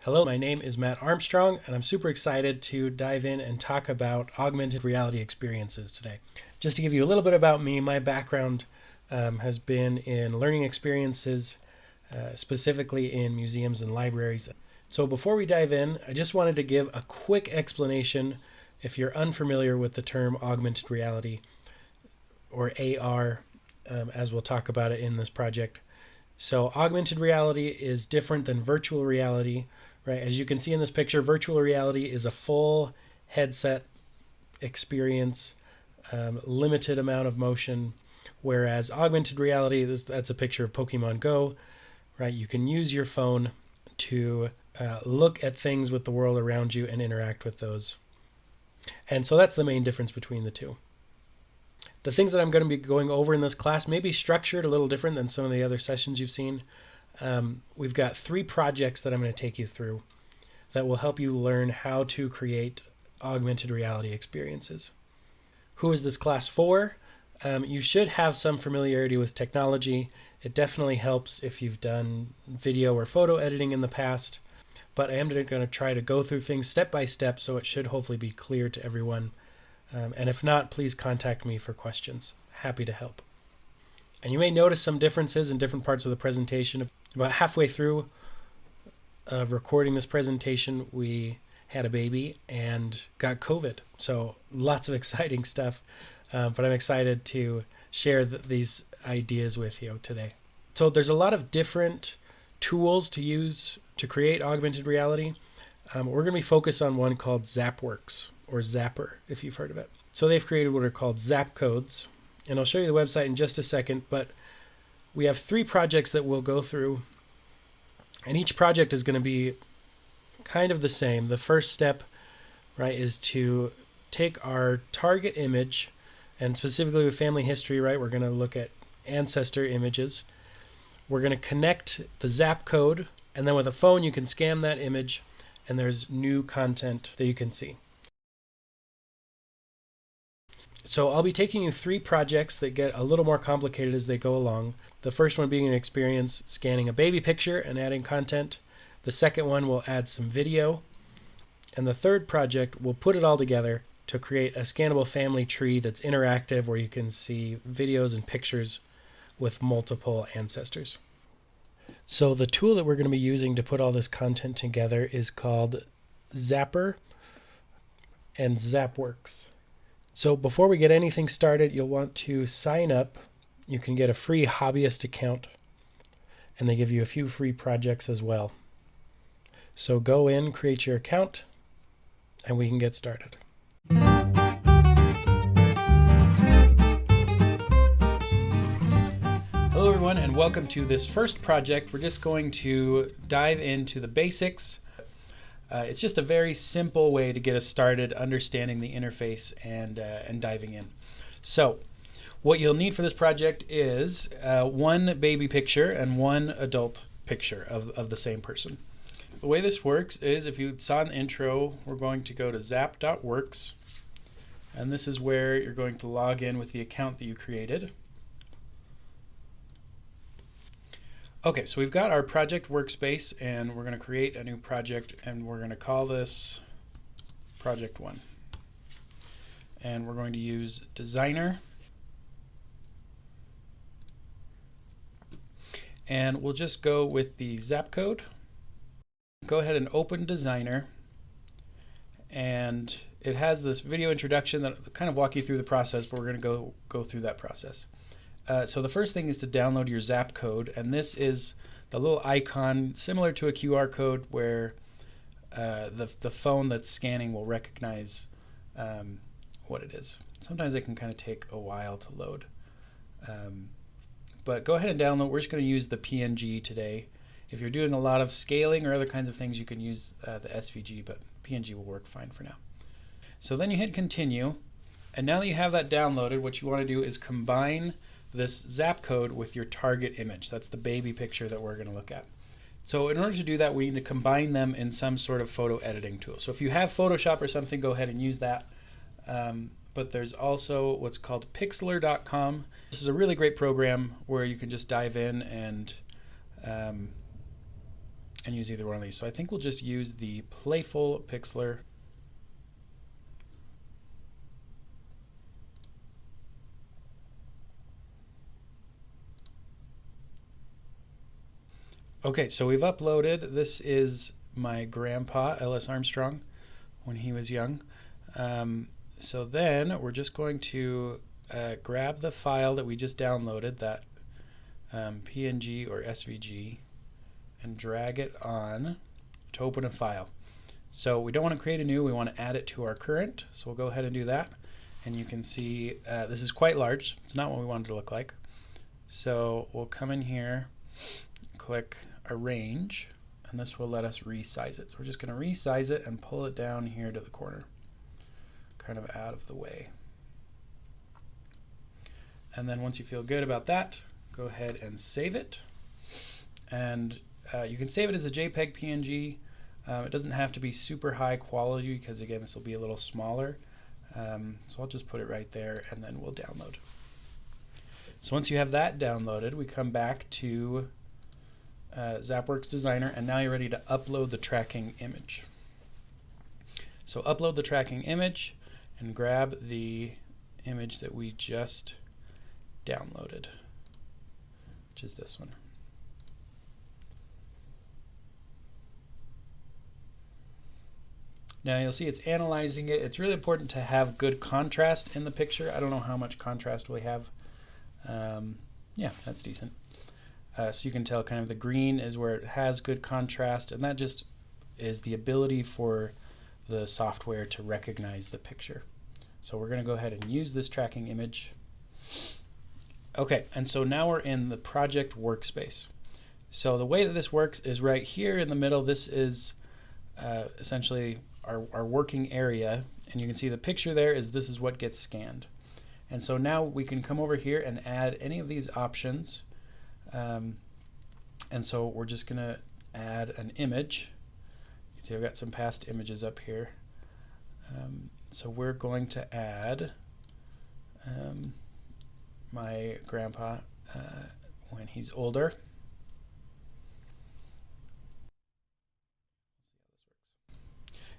Hello, my name is Matt Armstrong, and I'm super excited to dive in and talk about augmented reality experiences today. Just to give you a little bit about me, my background has been in learning experiences, specifically in museums and libraries. So before we dive in, I just wanted to give a quick explanation if you're unfamiliar with the term augmented reality, or AR, as we'll talk about it in this project. So augmented reality is different than virtual reality, right? As you can see in this picture, virtual reality is a full headset experience, limited amount of motion, whereas augmented reality, that's a picture of Pokemon Go, right? You can use your phone to look at things with the world around you and interact with those. And so that's the main difference between the two. The things that I'm going to be going over in this class may be structured a little different than some of the other sessions you've seen. We've got 3 projects that I'm going to take you through that will help you learn how to create augmented reality experiences. Who is this class for? You should have some familiarity with technology. It definitely helps if you've done video or photo editing in the past, but I am going to try to go through things step by step, so it should hopefully be clear to everyone. And if not, please contact me for questions. Happy to help. And you may notice some differences in different parts of the presentation. About halfway through recording this presentation, we had a baby and got COVID. So lots of exciting stuff. But I'm excited to share these ideas with you today. So there's a lot of different tools to use to create augmented reality. We're going to be focused on one called ZapWorks, or Zapper, if you've heard of it. So they've created what are called Zap codes, and I'll show you the website in just a second, but we have 3 projects that we'll go through, and each project is going to be kind of the same. The first step, right, is to take our target image, and specifically with family history, right, we're going to look at ancestor images. We're going to connect the Zap code, and then with a phone you can scan that image, and there's new content that you can see. So I'll be taking you 3 projects that get a little more complicated as they go along. The first one being an experience scanning a baby picture and adding content. The second one will add some video. And the third project will put it all together to create a scannable family tree that's interactive, where you can see videos and pictures with multiple ancestors. So the tool that we're going to be using to put all this content together is called Zapper and ZapWorks. So before we get anything started, you'll want to sign up. You can get a free hobbyist account, and they give you a few free projects as well. So go in, create your account, and we can get started. Hello everyone, and welcome to this first project. We're just going to dive into the basics. It's just a very simple way to get us started understanding the interface and diving in. So what you'll need for this project is 1 baby picture and 1 adult picture of the same person. The way this works is, if you saw in the intro, we're going to go to zap.works, and this is where you're going to log in with the account that you created. Okay, so we've got our project workspace, and we're going to create a new project, and we're going to call this project 1. And we're going to use designer, and we'll just go with the Zap code. Go ahead and open designer, and it has this video introduction that will kind of walk you through the process, but we're going to go through that process. So the first thing is to download your Zap code, and this is the little icon similar to a QR code where the phone that's scanning will recognize what it is. Sometimes it can kind of take a while to load. But go ahead and download. We're just going to use the PNG today. If you're doing a lot of scaling or other kinds of things, you can use the SVG, but PNG will work fine for now. So then you hit continue, and now that you have that downloaded, what you want to do is combine this Zap code with your target image. That's the baby picture that we're going to look at. So in order to do that, we need to combine them in some sort of photo editing tool. So if you have Photoshop or something, go ahead and use that. But there's also what's called pixlr.com. This is a really great program where you can just dive in and and use either one of these. So I think we'll just use the playful pixeler. Okay, so we've uploaded. This is my grandpa, Ellis Armstrong, when he was young. So then we're just going to grab the file that we just downloaded, that PNG or SVG, and drag it on to open a file. So we don't want to create a new, we want to add it to our current. So we'll go ahead and do that. And you can see this is quite large. It's not what we want it to look like. So we'll come in here, click Arrange, and this will let us resize it. So we're just going to resize it and pull it down here to the corner, kind of out of the way. And then once you feel good about that, go ahead and save it. And you can save it as a JPEG PNG. It doesn't have to be super high quality because, again, this will be a little smaller. So I'll just put it right there, and then we'll download. So once you have that downloaded, we come back to ZapWorks Designer, and now you're ready to upload the tracking image. So upload the tracking image and grab the image that we just downloaded, which is this one. Now you'll see it's analyzing it. It's really important to have good contrast in the picture. I don't know how much contrast we have. Yeah, that's decent. So you can tell kind of the green is where it has good contrast, and that just is the ability for the software to recognize the picture. So we're going to go ahead and use this tracking image. Okay, and so now we're in the project workspace. So the way that this works is right here in the middle. This is essentially our working area, and you can see the picture there is this is what gets scanned. And so now we can come over here and add any of these options. And so we're just going to add an image. You can see I've got some past images up here. So we're going to add my grandpa when he's older.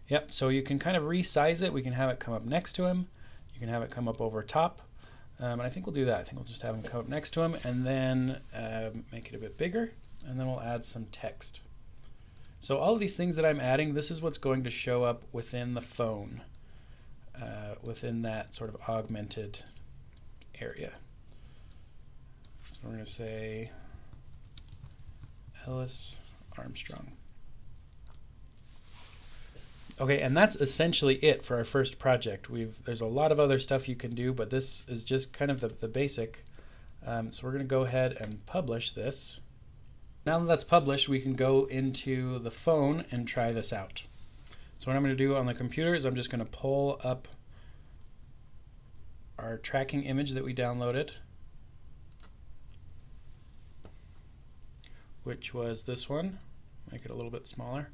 Yep, so you can kind of resize it. We can have it come up next to him. You can have it come up over top. And I think we'll do that. I think we'll just have him come up next to him, and then make it a bit bigger, and then we'll add some text. So all of these things that I'm adding, this is what's going to show up within the phone, within that sort of augmented area. So we're going to say Ellis Armstrong. Okay, and that's essentially it for our first project. There's a lot of other stuff you can do, but this is just kind of the basic. So we're going to go ahead and publish this. Now that that's published, we can go into the phone and try this out. So what I'm going to do on the computer is I'm just going to pull up our tracking image that we downloaded, which was this one. Make it a little bit smaller.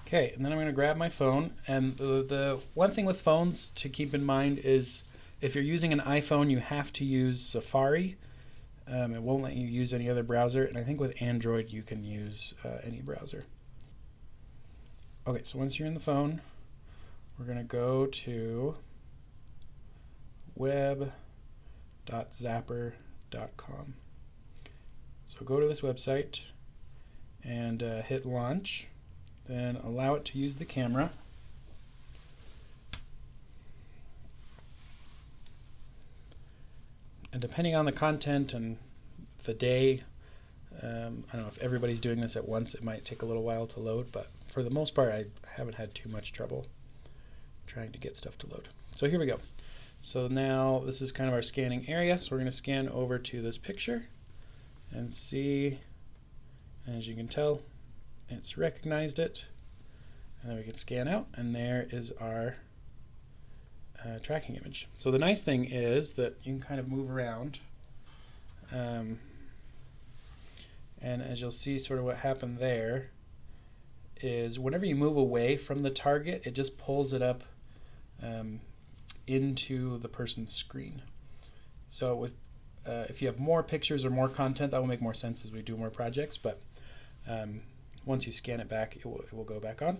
Okay, and then I'm going to grab my phone, and the one thing with phones to keep in mind is if you're using an iPhone, you have to use Safari. It won't let you use any other browser, and I think with Android you can use any browser. Okay, so once you're in the phone, we're going to go to web.zapper.com. So go to this website and hit launch. Then allow it to use the camera. And depending on the content and the day, I don't know if everybody's doing this at once, it might take a little while to load, but for the most part I haven't had too much trouble trying to get stuff to load. So here we go. So now this is kind of our scanning area, so we're going to scan over to this picture and see, and as you can tell, it's recognized it, and then we can scan out, and there is our tracking image. So the nice thing is that you can kind of move around, and as you'll see, sort of what happened there is whenever you move away from the target, it just pulls it up into the person's screen. So with if you have more pictures or more content, that will make more sense as we do more projects, but Once you scan it back, it will go back on.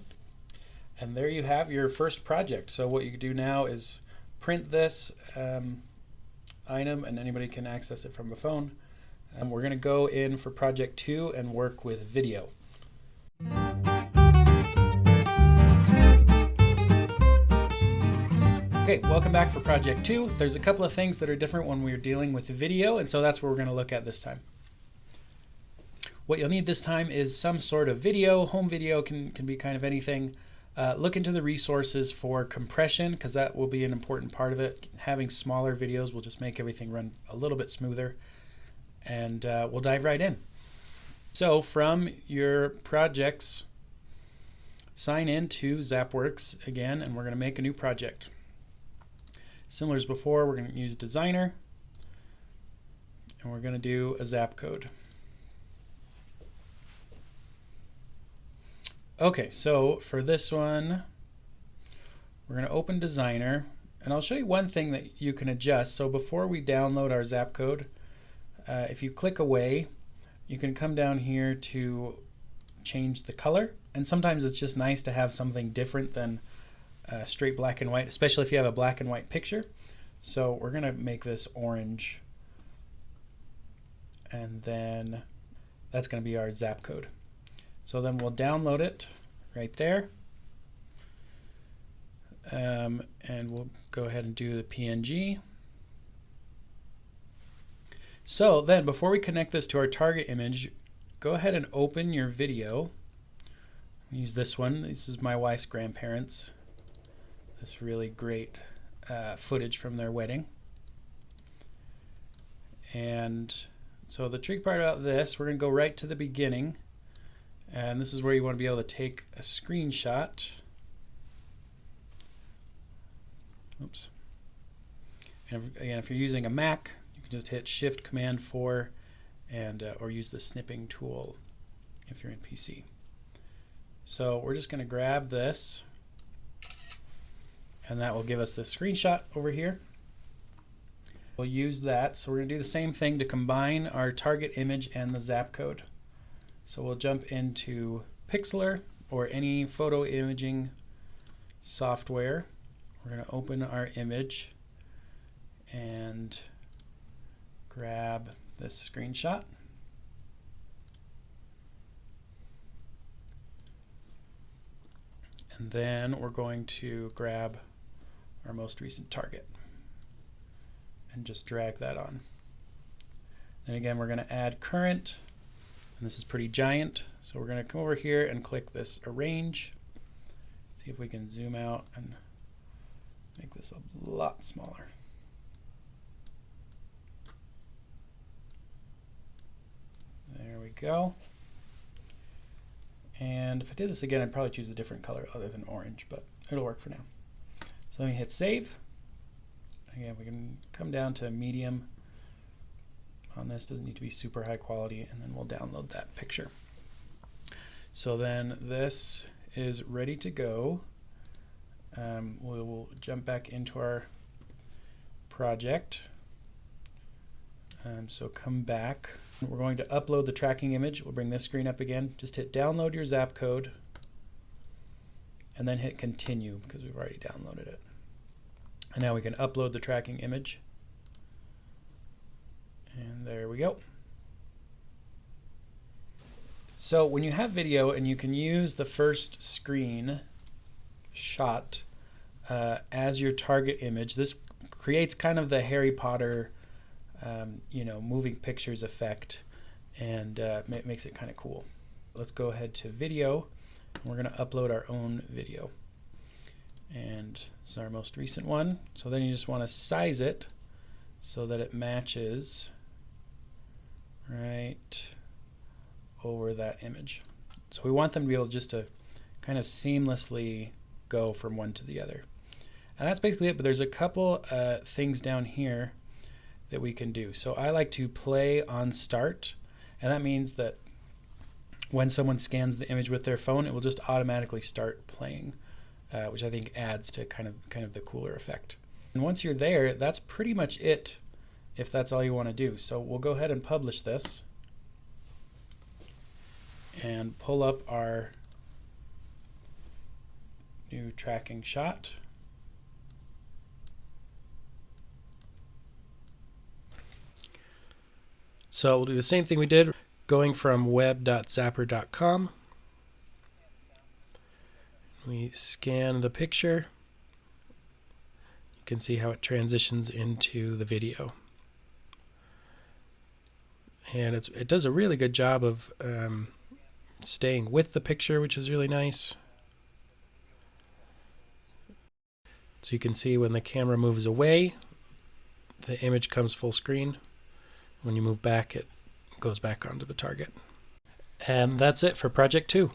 And there you have your first project. So what you can do now is print this item, and anybody can access it from a phone. We're going to go in for project 2 and work with video. Okay, welcome back for project 2. There's a couple of things that are different when we're dealing with video, and so that's what we're going to look at this time. What you'll need this time is some sort of video. Home video can be kind of anything. Look into the resources for compression, because that will be an important part of it. Having smaller videos will just make everything run a little bit smoother. And we'll dive right in. So from your projects, sign in to ZapWorks again, and we're going to make a new project. Similar as before, we're going to use Designer, and we're going to do a zap code. Okay, so for this one, we're going to open Designer, and I'll show you one thing that you can adjust. So before we download our zap code, if you click away, you can come down here to change the color, and sometimes it's just nice to have something different than straight black and white, especially if you have a black and white picture. So we're going to make this orange, and then that's going to be our zap code. So then we'll download it right there, and we'll go ahead and do the PNG. So then before we connect this to our target image, go ahead and open your video. Use this one. This is my wife's grandparents. This really great footage from their wedding. And so the tricky part about this, we're going to go right to the beginning. And this is where you want to be able to take a screenshot. Oops. And again, if you're using a Mac, you can just hit Shift Command 4 and or use the snipping tool if you're in PC. So we're just going to grab this, and that will give us the screenshot over here. We'll use that. So we're going to do the same thing to combine our target image and the zap code. So we'll jump into Pixlr or any photo imaging software. We're going to open our image and grab this screenshot. And then we're going to grab our most recent target and just drag that on. Then again, we're going to add current, and this is pretty giant, so we're going to come over here and click this arrange. See if we can zoom out and make this a lot smaller. There we go. And if I did this again, I'd probably choose a different color other than orange, but it'll work for now. So let me hit save. Again, we can come down to medium on this. Doesn't need to be super high quality, and then we'll download that picture. So then this is ready to go. We'll jump back into our project. So come back. We're going to upload the tracking image. We'll bring this screen up again. Just hit download your zap code, and then hit continue because we've already downloaded it. And now we can upload the tracking image. And there we go. So when you have video and you can use the first screen shot as your target image, this creates kind of the Harry Potter moving pictures effect, and makes it kind of cool. Let's go ahead to video. We're going to upload our own video, and this is our most recent one. So then you just want to size it so that it matches right over that image. So we want them to be able just to kind of seamlessly go from one to the other. And that's basically it, but there's a couple things down here that we can do. So I like to play on start, and that means that when someone scans the image with their phone, it will just automatically start playing, which I think adds to kind of the cooler effect. And once you're there, that's pretty much it if that's all you want to do. So we'll go ahead and publish this. and pull up our new tracking shot. So we'll do the same thing we did, going from web.zapper.com. We scan the picture. You can see how it transitions into the video. And it does a really good job of staying with the picture, which is really nice. So you can see when the camera moves away, the image comes full screen. When you move back, it goes back onto the target. And that's it for project 2.